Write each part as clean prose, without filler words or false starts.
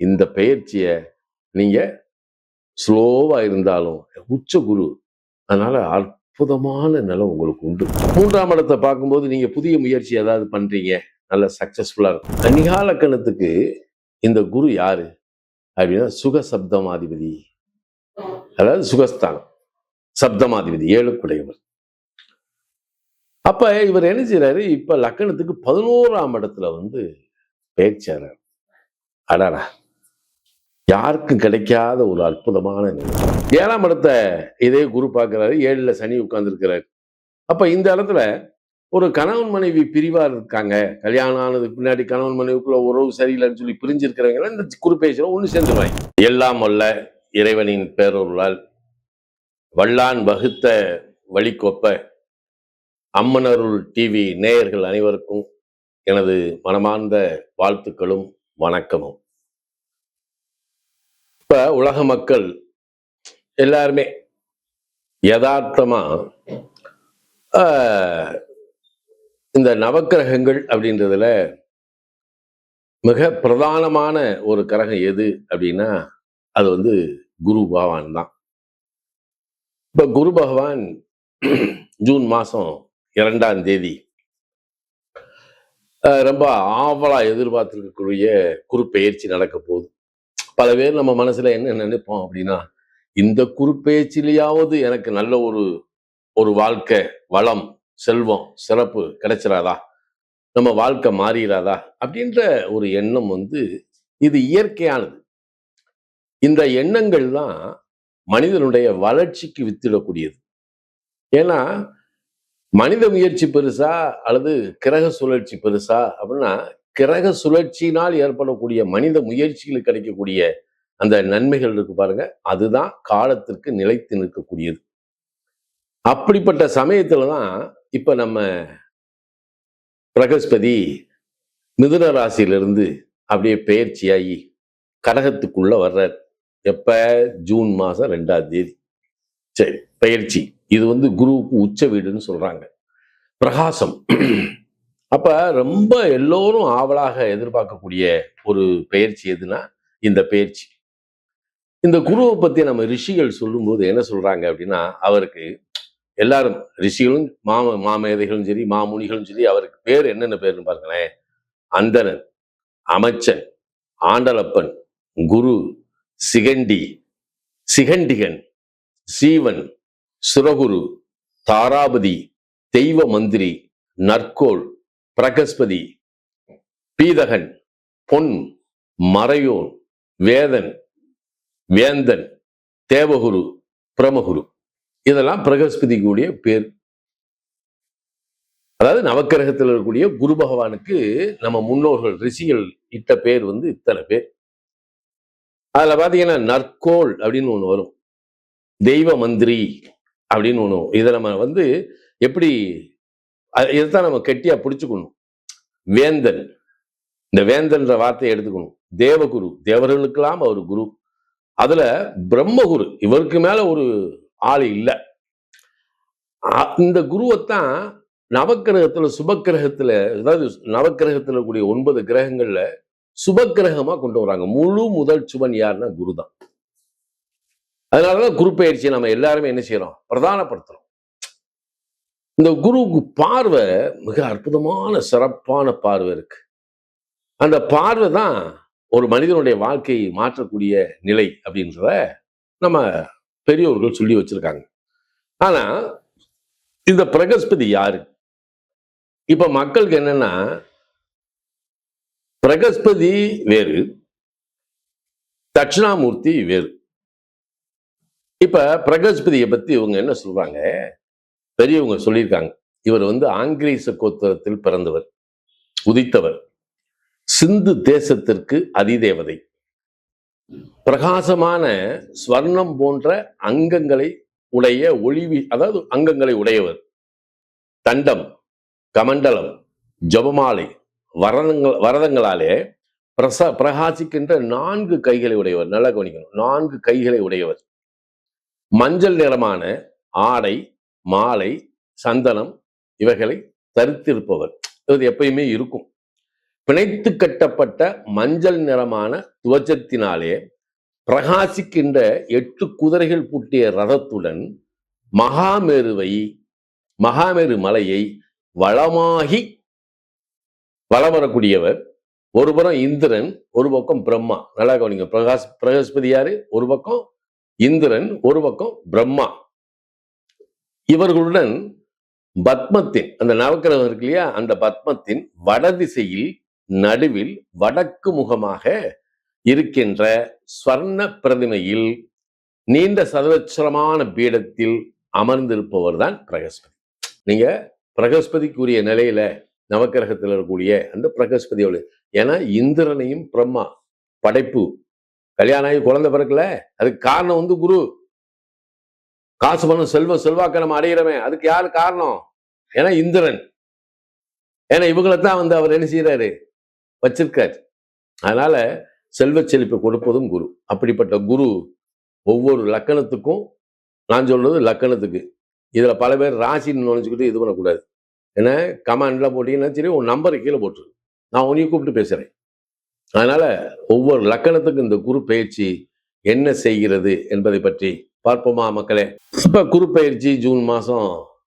இந்த பெயர்ச்சியை நீங்க ஸ்லோவா இருந்தாலும் உச்ச குரு, அதனால அற்புதமான நிலம் உங்களுக்கு உண்டு. 3ஆம் இடத்தை பார்க்கும்போது நீங்க புதிய முயற்சி ஏதாவது பண்றீங்க, நல்ல சக்சஸ்ஃபுல்லா இருக்கும். கன்னிகா லக்னத்துக்கு இந்த குரு யாரு அப்படின்னா சுகசப்தமாதிபதி, அதாவது சுகஸ்தானம், சப்தமாதிபதி, 7க்குடையவர். அப்ப இவர் என்ன செய்யறாரு, இப்ப லக்னத்துக்கு 11ஆம் இடத்துல பேச்சாளர். அடாடா, யாருக்கும் கிடைக்காத ஒரு அற்புதமான நிலை. 7ஆம் இடத்தை இதே குரு பார்க்கிறாரு, 7ல சனி உட்கார்ந்து இருக்கிறாரு. அப்ப இந்த இடத்துல ஒரு கணவன் மனைவி பிரிவா இருக்காங்க, கல்யாணம் ஆனதுக்கு பின்னாடி கணவன் மனைவிக்குள்ள உறவு சரியில்லைன்னு சொல்லி பிரிஞ்சிருக்கிறவங்க இந்த குரு பேச்சுல ஒண்ணு சேர்ந்துருவாங்க. எல்லாம் வல்ல இறைவனின் பேரொருளால் வல்லான் வகுத்த வழிகொப்ப அம்மனருள் டிவி நேயர்கள் அனைவருக்கும் எனது மனமார்ந்த வாழ்த்துக்களும் வணக்கமும். இப்ப உலக மக்கள் எல்லாருமே யதார்த்தமா இந்த நவக்கிரகங்கள் அப்படின்றதுல மிக பிரதானமான ஒரு கிரகம் எது அப்படின்னா அது குரு பகவான் தான். இப்ப குரு பகவான் ஜூன் மாசம் 2ஆம் தேதி ரொம்ப ஆவலா எதிர்பார்த்திருக்கக்கூடிய குரு பெயர்ச்சி நடக்க போகுது. பல பேர் நம்ம மனசுல என்ன நினைப்போம் அப்படின்னா, இந்த குரு பெயர்ச்சியிலேயாவது எனக்கு நல்ல ஒரு வாழ்க்கை, வளம், செல்வம், சிறப்பு கிடைச்சிடாதா, நம்ம வாழ்க்கை மாறிடாதா அப்படின்ற ஒரு எண்ணம் இது இயற்கையானது. இந்த எண்ணங்கள் தான் மனிதனுடைய வளர்ச்சிக்கு வித்திடக்கூடியது. ஏன்னா மனித முயற்சி பெருசா அல்லது கிரக சுழற்சி பெருசா அப்படின்னா, கிரக சுழற்சியினால் ஏற்படக்கூடிய மனித முயற்சிகளுக்கு கிடைக்கக்கூடிய அந்த நன்மைகள் இருக்கு பாருங்க, அதுதான் காலத்திற்கு நிலைத்து நிற்கக்கூடியது. அப்படிப்பட்ட சமயத்துலதான் இப்ப நம்ம பிரகஸ்பதி மிதுன ராசியிலிருந்து அப்படியே பெயர்ச்சியாகி கடகத்துக்குள்ள வர்றார். எப்ப? ஜூன் மாசம் 2ஆம் தேதி. சரி, பெயர்ச்சி. இது குருவுக்கு உச்ச வீடுன்னு சொல்றாங்க, பிரகாசம். அப்ப ரொம்ப எல்லோரும் ஆவலாக எதிர்பார்க்கக்கூடிய ஒரு பெயர்ச்சி எதுனா இந்த பெயர்ச்சி. இந்த குருவை பத்தி நம்ம ரிஷிகள் சொல்லும்போது என்ன சொல்றாங்க அப்படின்னா, அவருக்கு எல்லாரும் ரிஷிகளும் மாமேதைகளும் சரி, மாமுனிகளும் சரி, அவருக்கு பேர் என்னென்ன பேருன்னு பாருங்களேன். அந்தணன், அமைச்சன், ஆண்டலப்பன், குரு, சிகண்டி, சிகண்டிகன், சீவன், சுரகுரு, தாராபதி, தெய்வ மந்திரி, நற்கோள், பிரகஸ்பதி, பீதகன், பொன், மறையோன், வேதன், வேந்தன், தேவகுரு, பிரமகுரு, இதெல்லாம் பிரகஸ்பதி கூடிய பேர். அதாவது நவக்கிரகத்தில் இருக்கக்கூடிய குரு பகவானுக்கு நம்ம முன்னோர்கள் ரிஷிகள் இட்ட பேர் இத்தனை பேர். அதுல பாத்தீங்கன்னா நற்கோள் அப்படின்னு ஒண்ணு வரும், தெய்வ மந்திரி அப்படின்னு ஒண்ணு. இதை நம்ம எப்படி, இதைத்தான் நம்ம கெட்டியா பிடிச்சுக்கணும். வேந்தன், இந்த வேந்தன்ற வார்த்தையை எடுத்துக்கணும். தேவகுரு, தேவர்களுக்கெல்லாம் அவர் குரு. அதுல பிரம்மகுரு, இவருக்கு மேல ஒரு ஆள் இல்லை. இந்த குருவைத்தான் நவக்கிரகத்துல சுபக்கிரகத்துல, அதாவது நவக்கிரகத்துல கூடிய 9 கிரகங்கள்ல சுபக்கிரகமா கொண்டு வராங்க. முழு முதல் சுபன் யாருன்னா குரு தான். அதனாலதான் குரு பயிற்சியை நம்ம எல்லாருமே என்ன செய்யறோம், பிரதானப்படுத்துறோம். இந்த குருவுக்கு பார்வை மிக அற்புதமான சிறப்பான பார்வை இருக்கு. அந்த பார்வை தான் ஒரு மனிதனுடைய வாழ்க்கையை மாற்றக்கூடிய நிலை அப்படின்றத நம்ம பெரியோர்கள் சொல்லி வச்சிருக்காங்க. ஆனா இந்த பிரகஸ்பதி யாரு? இப்ப மக்களுக்கு என்னன்னா, பிரகஸ்பதி வேறு, தட்சிணாமூர்த்தி வேறு. இப்ப பிரகஸ்பதியை பத்தி இவங்க என்ன சொல்றாங்க, பெரியவங்க சொல்லியிருக்காங்க, இவர் ஆங்கிரீச கோத்திரத்தில் பிறந்தவர், உதித்தவர், சிந்து தேசத்திற்கு அதிதேவதை, பிரகாசமான ஸ்வர்ணம் போன்ற அங்கங்களை உடைய அதாவது அங்கங்களை உடையவர், தண்டம், கமண்டலம், ஜபமாலை, வரதங்களாலே பிரகாசிக்கின்ற 4 கைகளை உடையவர். நல்லா கவனிக்கணும், 4 கைகளை உடையவர், மஞ்சள் நிறமான ஆடை, மாலை, சந்தனம் இவைகளை தரித்திருப்பவர். இது எப்பயுமே இருக்கும். பிணைத்து கட்டப்பட்ட மஞ்சள் நிறமான துவச்சத்தினாலே பிரகாசிக்கின்ற 8 குதிரைகள் பூட்டிய ரதத்துடன் மகாமேரு மலையை வளமாகி வலம் வரக்கூடியவர். ஒரு புறம் இந்திரன், ஒரு பக்கம் பிரம்மா. நல்லா கவனிங்க. பிரகஸ்பதி யாரு? ஒரு பக்கம் இந்திரன், ஒரு பக்கம் பிரம்மா. இவர்களுடன் பத்மத்தின், அந்த நவக்கிரகம் இருக்கு இல்லையா, அந்த பத்மத்தின் வடதிசையில் நடுவில் வடக்கு முகமாக இருக்கின்ற ஸ்வர்ண பிரதிமையில் நீண்ட சதவச்சரமான பீடத்தில் அமர்ந்திருப்பவர் தான் பிரகஸ்பதி. நீங்க பிரகஸ்பதிக்குரிய நிலையில நவக்கிரகத்தில் இருக்கக்கூடிய அந்த பிரகஸ்பதியோடு, ஏன்னா இந்திரனையும் பிரம்மா படைப்பு கல்யாணம் ஆகி குழந்தை பிறக்கல, அதுக்கு காரணம் வந்து குரு. காசு பணம் செல்வாக்க நம்ம அடைகிறவன், அதுக்கு யாரு காரணம்? ஏன்னா இந்திரன். ஏன்னா இவங்களைத்தான் வந்து அவர் என்ன செய்யறாரு, வச்சிருக்காரு. அதனால செல்வ செழிப்பை கொடுப்பதும் குரு. அப்படிப்பட்ட குரு ஒவ்வொரு லக்கணத்துக்கும், நான் சொல்றது லக்கணத்துக்கு, இதுல பல பேர் ராசின்னு நினைச்சுக்கிட்டு இது பண்ணக்கூடாது. ஏன்னா கமாண்ட்ல போட்டீங்கன்னா சரி, உன் நம்பரை கீழே போட்டுரு, நான் உன்னையும் கூப்பிட்டு பேசுறேன். அதனால ஒவ்வொரு லக்கணத்துக்கும் இந்த குரு பயிற்சி என்ன செய்கிறது என்பதை பற்றி பார்ப்போமா மக்களே? இப்ப குரு பயிற்சி ஜூன் மாசம்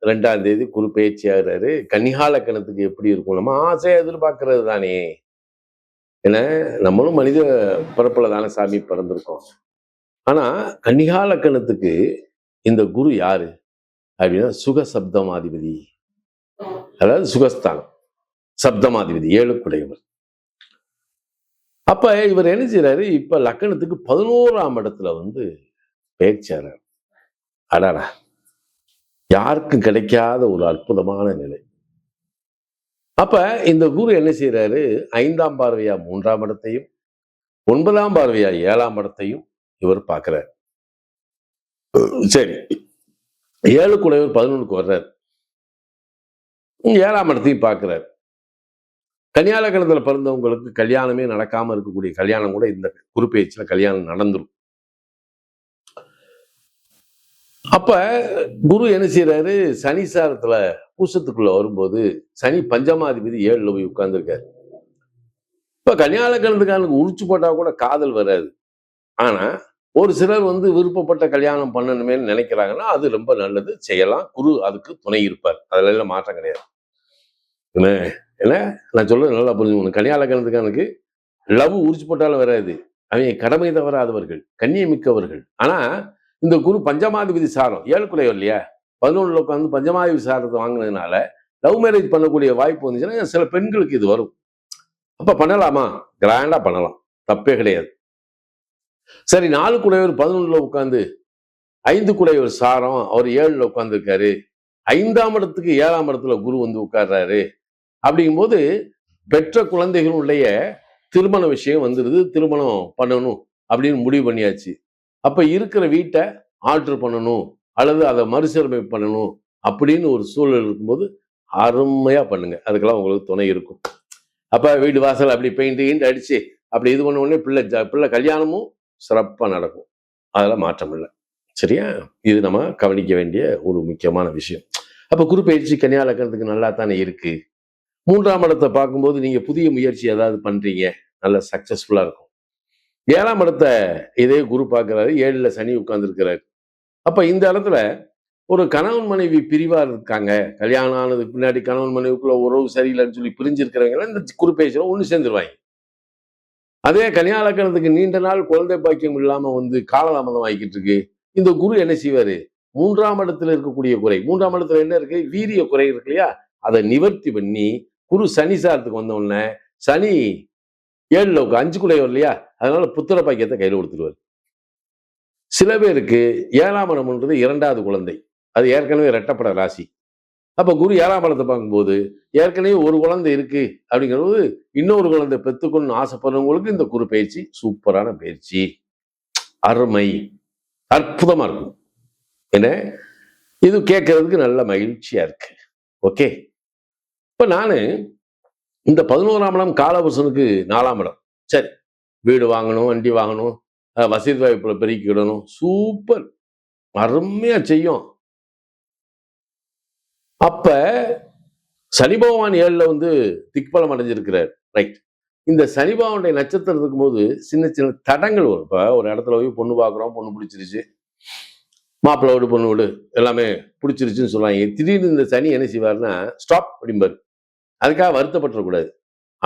2ஆம் தேதி குரு பயிற்சி ஆகிறாரு. கன்னிகா லக்கணத்துக்கு எப்படி இருக்கும்? நம்ம ஆசையா எதிர்பார்க்கறது தானே. ஏன்னா நம்மளும் மனித பிறப்புல தானே சாமி பிறந்திருக்கோம். ஆனா கன்னிகா லக்கணத்துக்கு இந்த குரு யாரு அப்படின்னா சுகசப்தமாதிபதி, அதாவது சுகஸ்தானம், சப்தமாதிபதி, 7 அப்ப இவர் என்ன செய்யறாரு, இப்ப லக்கணத்துக்கு 11ஆம் இடத்துல வந்து பேச்சாளர். அடாடா, யாருக்கும் கிடைக்காத ஒரு அற்புதமான நிலை. அப்ப இந்த குரு என்ன செய்யறாரு, 5ஆம் பார்வையா 3ஆம் இடத்தையும் 9ஆம் பார்வையா 7ஆம் இடத்தையும் இவர் பார்க்கிறார். சரி, 7 குடையவர் 11க்கு வர்றார், 7ஆம் இடத்தையும் பார்க்கிறார். கன்னியா லக்கணத்துல பிறந்தவங்களுக்கு கல்யாணமே நடக்காம இருக்கக்கூடிய கல்யாணம் கூட இந்த குரு பேச்சுல கல்யாணம் நடந்துரும். அப்ப குரு என்ன செய்யறாரு, சனி சாரத்துல பூசத்துக்குள்ள வரும்போது சனி பஞ்சமாதிபதி 7ல போய் உட்கார்ந்துருக்காரு. இப்ப கன்னியா லக்கணத்துக்காரனுக்கு உரிச்சு போட்டா கூட காதல் வராது. ஆனா ஒரு சிலர் வந்து விருப்பப்பட்ட கல்யாணம் பண்ணணுமே நினைக்கிறாங்கன்னா அது ரொம்ப நல்லது, செய்யலாம். குரு அதுக்கு துணை இருப்பார், அதுல எல்லாம் மாற்றம் கிடையாது. என்ன நான் சொல்றது நல்லா புரிஞ்சுக்கணும். கன்னியா லக்கணத்துக்கானுக்கு லவ் உரிச்சு போட்டாலும் வராது. அவங்க கடமை தவறாதவர்கள், கண்ணியம் மிக்கவர்கள். ஆனா இந்த குரு பஞ்சமாதிபதி சாரம் 7 குடையவர் இல்லையா, 11ல உட்காந்து பஞ்சமாதிபதி சாரத்தை வாங்கினதுனால லவ் மேரேஜ் பண்ணக்கூடிய வாய்ப்பு வந்துச்சுன்னா சில பெண்களுக்கு இது வரும். அப்ப பண்ணலாமா? கிராண்டா பண்ணலாம், தப்பே கிடையாது. சரி, 4 குடையவர் 11ல உட்காந்து 5 குடையவர் சாரம் அவர் 7ல உட்கார்ந்து இருக்காரு. 5ஆம் இடத்துக்கு 7ஆம் இடத்துல குரு வந்து உட்கார்றாரு. அப்படிங்கும்போது பெற்ற குழந்தைகளுடைய திருமண விஷயம் வந்துடுது. திருமணம் பண்ணணும் அப்படின்னு முடிவு பண்ணியாச்சு. அப்ப இருக்கிற வீட்டை ஆல்டர் பண்ணணும் அல்லது அதை மறுசீரமைப்பு பண்ணணும் அப்படின்னு ஒரு சூழல் இருக்கும்போது அருமையா பண்ணுங்க, அதுக்கெல்லாம் உங்களுக்கு துணை இருக்கும். அப்ப வீடு வாசல் அப்படி பெயிண்ட் அடிச்சு அப்படி இது பண்ண உடனே பிள்ளை கல்யாணமும் சிறப்பா நடக்கும். அதெல்லாம் மாற்றம் இல்லை. சரியா? இது நம்ம கவனிக்க வேண்டிய ஒரு முக்கியமான விஷயம். அப்ப குரு பயிற்சி கன்னியா லக்கணத்துக்கு நல்லா தானே இருக்கு. 3ஆம் இடத்தை பார்க்கும்போது நீங்க புதிய முயற்சி ஏதாவது பண்றீங்க, நல்ல சக்சஸ்ஃபுல்லா இருக்கும். 7ஆம் இடத்தை இதே குரு பார்க்கிறாரு, 7ல சனி உட்கார்ந்து இருக்கிறாரு. அப்ப இந்த இடத்துல ஒரு கணவன் மனைவி பிரிவா இருக்காங்க, கல்யாணம் ஆனதுக்கு பின்னாடி கணவன் மனைவிக்குள்ள உறவு சரியில்லைன்னு சொல்லி பிரிஞ்சிருக்கிறவங்க இந்த குரு பயிற்சியில ஒண்ணு சேர்ந்துருவாங்க. அதே கன்னியா லக்கணத்துக்கு நீண்ட நாள் குழந்தை பாக்கியம் இல்லாம வந்து காலதாமதம் ஆகிக்கிட்டு இருக்கு, இந்த குரு என்ன செய்வாரு, 3ஆம் இடத்துல இருக்கக்கூடிய குறை, 3ஆம் இடத்துல என்ன இருக்கு, வீரிய குறை இருக்கு இல்லையா, அதை நிவர்த்தி பண்ணி குரு சனி சாரத்துக்கு வந்த உடனே சனி 7ல 5 குடையவர் இல்லையா, அதனால புத்திர பாக்கியத்தை கையில் கொடுத்துருவார். சில பேருக்கு 7ஆம் இடம்ன்றது 2வது குழந்தை, அது ஏற்கனவே இரட்டப்பட ராசி. அப்ப குரு 7ஆம் இடத்தை பார்க்கும்போது ஏற்கனவே ஒரு குழந்தை இருக்கு அப்படிங்கிறது இன்னொரு குழந்தை பெற்றுக்கொள்ளணும்னு ஆசைப்படுறவங்களுக்கு இந்த குரு பயிற்சி சூப்பரான பயிற்சி, அருமை, அற்புதமா இருக்கும். என்ன இது கேட்கறதுக்கு நல்ல மகிழ்ச்சியா இருக்கு. ஓகே, இப்ப நானு இந்த 11ஆம் இடம் காலபுருஷனுக்கு 4ஆம் இடம். சரி, வீடு வாங்கணும், வண்டி வாங்கணும், வசதி வாய்ப்புல பெருக்கிடணும், சூப்பர், அருமையா செய்யும். அப்ப சனி பகவான் 7ல வந்து திக்பலம் அடைஞ்சிருக்கிறார். ரைட். இந்த சனி பகவானுடைய நட்சத்திரம் இருக்கும்போது சின்ன சின்ன தடங்கள் வரும். இப்போ ஒரு இடத்துல போய் பொண்ணு பார்க்குறோம், பொண்ணு பிடிச்சிருச்சு, மாப்பிள்ளை வீடு பொண்ணு வீடு எல்லாமே பிடிச்சிருச்சுன்னு சொல்லுவாங்க. திடீர்னு இந்த சனி என்ன செய்வாருன்னா ஸ்டாப் அப்படிம்பாரு. அதுக்காக வருத்தப்பட்டுறக்கூடாது.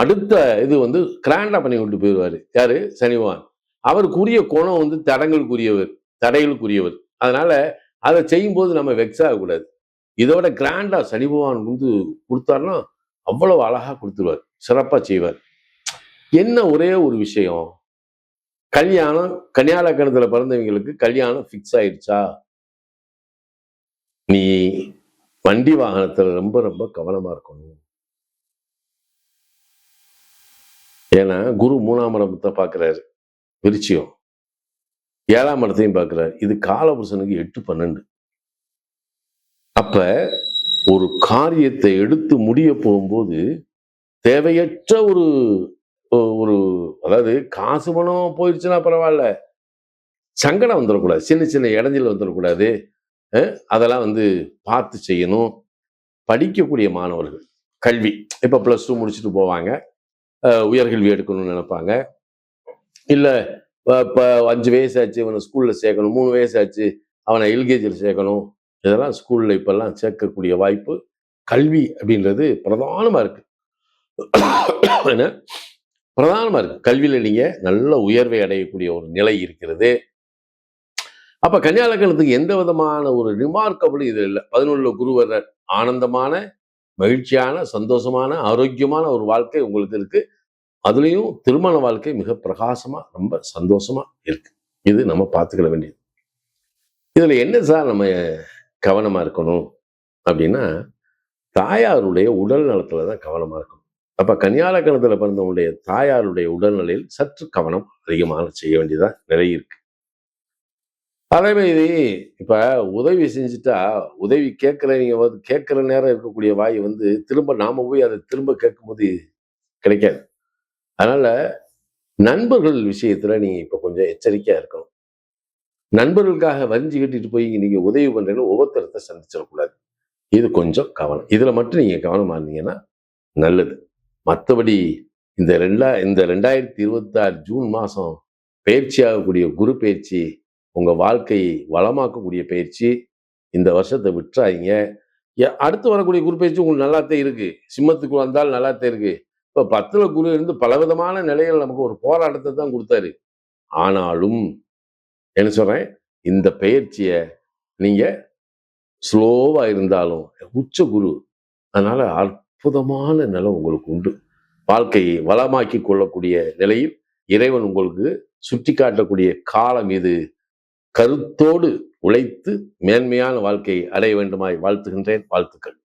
அடுத்த இது வந்து கிராண்டா பண்ணி விட்டு போயிடுவாரு. யாரு? சனி பகவான். அவருக்குரிய குணம் வந்து தடங்களுக்குரியவர், தடைகளுக்குரியவர். அதனால அதை செய்யும்போது நம்ம வெக்ஸ் ஆகக்கூடாது. இதோட கிராண்டா சனி பகவான் வந்து கொடுத்தாருன்னா அவ்வளவு அழகா கொடுத்துருவார், சிறப்பா செய்வார். என்ன ஒரே ஒரு விஷயம், கல்யாணம் கன்னியா லக்னத்துல பிறந்தவங்களுக்கு கல்யாணம் ஃபிக்ஸ் ஆயிடுச்சா, நீ வண்டி வாகனத்துல ரொம்ப ரொம்ப கவனமா இருக்கணும். ஏன்னா குரு 3ஆம் இடத்தை பார்க்கிறாரு, விருச்சிகம் 7ஆம் இடத்தையும் பார்க்கிறாரு. இது காலபுருஷனுக்கு 8-12. அப்ப ஒரு காரியத்தை எடுத்து முடிய போகும்போது தேவையற்ற ஒரு ஒரு அதாவது காசு பணம் போயிடுச்சுன்னா பரவாயில்ல, சங்கடம் வந்துடக்கூடாது, சின்ன சின்ன இடைஞ்சல் வந்துடக்கூடாது. அதெல்லாம் வந்து பார்த்து செய்யணும். படிக்கக்கூடிய மாணவர்கள் கல்வி இப்போ +2 முடிச்சுட்டு போவாங்க, உயர்கல்வி எடுக்கணும்னு நினைப்பாங்க. இல்லை இப்போ 5 வயசு ஆச்சு அவனை ஸ்கூலில் சேர்க்கணும், 3 வயசு ஆச்சு அவனை எல்கேஜியில் சேர்க்கணும், இதெல்லாம் ஸ்கூலில் இப்பெல்லாம் சேர்க்கக்கூடிய வாய்ப்பு. கல்வி அப்படின்றது பிரதானமாக இருக்கு. என்ன பிரதானமாக இருக்கு, கல்வியில் நீங்கள் நல்ல உயர்வை அடையக்கூடிய ஒரு நிலை இருக்கிறது. அப்போ கன்னியா லக்னத்துக்கு எந்த விதமான ஒரு ரிமார்க்கபிள் இது இல்லை. 11 குருவரர், ஆனந்தமான மகிழ்ச்சியான சந்தோஷமான ஆரோக்கியமான ஒரு வாழ்க்கை உங்களுக்கு இருக்கு. அதுலேயும் திருமண வாழ்க்கை மிக பிரகாசமா ரொம்ப சந்தோஷமா இருக்கு. இது நம்ம பார்த்துக்கிட வேண்டியது. இதுல என்ன சார் நம்ம கவனமா இருக்கணும் அப்படின்னா, தாயாருடைய உடல் நலத்துல தான் கவனமா இருக்கணும். அப்ப கன்னியா லக்னத்துல பிறந்தவங்களுடைய தாயாருடைய உடல்நிலையில் சற்று கவனம் அதிகமாக செய்ய வேண்டியதா நிறைய இருக்கு. அதே மாதிரி இப்ப உதவி செஞ்சுட்டா உதவி கேட்கிறவங்க வந்து கேட்கிற நேரம் இருக்கக்கூடிய வாய் வந்து திரும்ப நாம போய் அதை திரும்ப கேட்கும்போது கிடைக்காது. அதனால நண்பர்கள் விஷயத்துல நீங்க இப்ப கொஞ்சம் எச்சரிக்கையா இருக்கணும். நண்பர்களுக்காக வரிஞ்சு கட்டிட்டு போய் நீங்க உதவி பண்றீங்கன்னு ஒவ்வொருத்தரத்தை சந்திச்சிடக்கூடாது. இது கொஞ்சம் கவனம். இதுல மட்டும் நீங்க கவனமா இருந்தீங்கன்னா நல்லது. மற்றபடி இந்த 2026 ஜூன் மாசம் பயிற்சியாகக்கூடிய குரு பயிற்சி உங்க வாழ்க்கையை வளமாக்கக்கூடிய பயிற்சி. இந்த வருஷத்தை விட்டுறாதீங்க. அடுத்து வரக்கூடிய குரு பயிற்சி உங்களுக்கு நல்லாத்தே இருக்கு. சிம்மத்துக்கு வந்தால் நல்லாத்தே இருக்கு. இப்ப 10ல குரு இருந்து பலவிதமான நிலைகள் நமக்கு ஒரு போராட்டத்தை தான் கொடுத்தாரு. ஆனாலும் என்ன சொல்றேன், இந்த பயிற்சியை நீங்க ஸ்லோவா இருந்தாலும் உச்ச குரு, அதனால அற்புதமான நிலை உங்களுக்கு உண்டு. வாழ்க்கையை வளமாக்கி கொள்ளக்கூடிய நிலையில் இறைவன் உங்களுக்கு சுட்டி காட்டக்கூடிய காலம் இது. கருத்தோடு உழைத்து மேன்மையான வாழ்க்கையை அடைய வேண்டுமாய் வாழ்த்துகின்றேன். வாழ்த்துக்கள்.